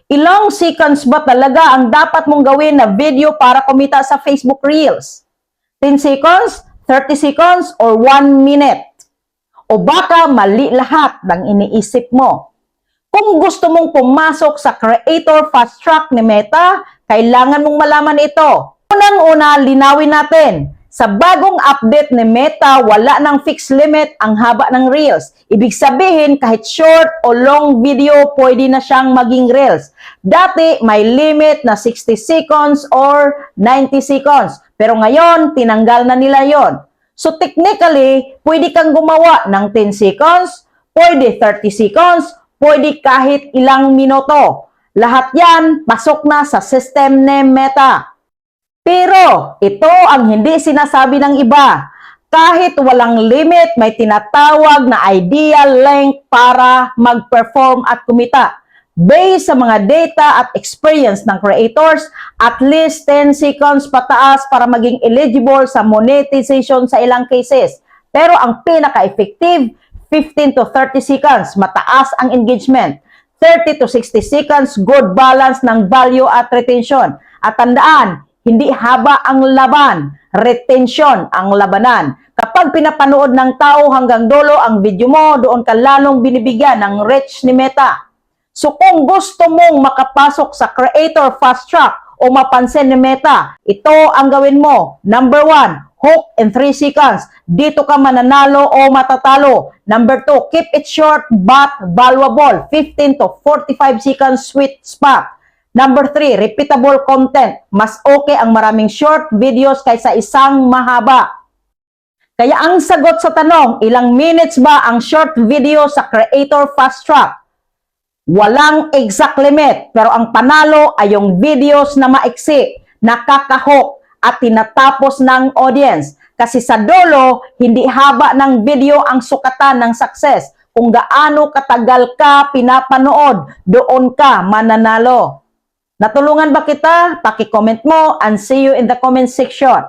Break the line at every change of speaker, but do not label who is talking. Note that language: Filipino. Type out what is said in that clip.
Ilang seconds ba talaga ang dapat mong gawin na video para kumita sa Facebook Reels? 10 seconds, 30 seconds, or 1 minute? O baka mali lahat ng iniisip mo? Kung gusto mong pumasok sa Creator Fast Track ni Meta, kailangan mong malaman ito. Unang-una, linawin natin. Sa bagong update ni Meta, wala ng fixed limit ang haba ng Reels. Ibig sabihin, kahit short o long video, pwede na siyang maging Reels. Dati, may limit na 60 seconds or 90 seconds. Pero ngayon, tinanggal na nila yon. So technically, pwede kang gumawa ng 10 seconds, pwede 30 seconds, pwede kahit ilang minuto. Lahat yan, pasok na sa system ni Meta. Pero ito ang hindi sinasabi ng iba. Kahit walang limit, may tinatawag na ideal length para mag-perform at kumita. Based sa mga data at experience ng creators, at least 10 seconds pataas para maging eligible sa monetization sa ilang cases. Pero ang pinaka-effective, 15 to 30 seconds, mataas ang engagement. 30 to 60 seconds, good balance ng value at retention. At tandaan, hindi haba ang laban, retention ang labanan. Kapag pinapanood ng tao hanggang dulo ang video mo, doon ka lalong binibigyan ng reach ni Meta. So kung gusto mong makapasok sa Creator Fast Track o mapansin ni Meta, ito ang gawin mo. Number 1, hook in 3 seconds. Dito ka mananalo o matatalo. Number 2, keep it short but valuable. 15 to 45 seconds sweet spot. Number 3, repeatable content. Mas okay ang maraming short videos kaysa isang mahaba. Kaya ang sagot sa tanong, ilang minutes ba ang short video sa Creator Fast Track? Walang exact limit, pero ang panalo ay yung videos na maiksi, nakakahok at tinatapos ng audience. Kasi sa dulo, hindi haba ng video ang sukatan ng success. Kung gaano katagal ka pinapanood, doon ka mananalo. Natulungan ba kita? Paki-comment mo and see you in the comment section.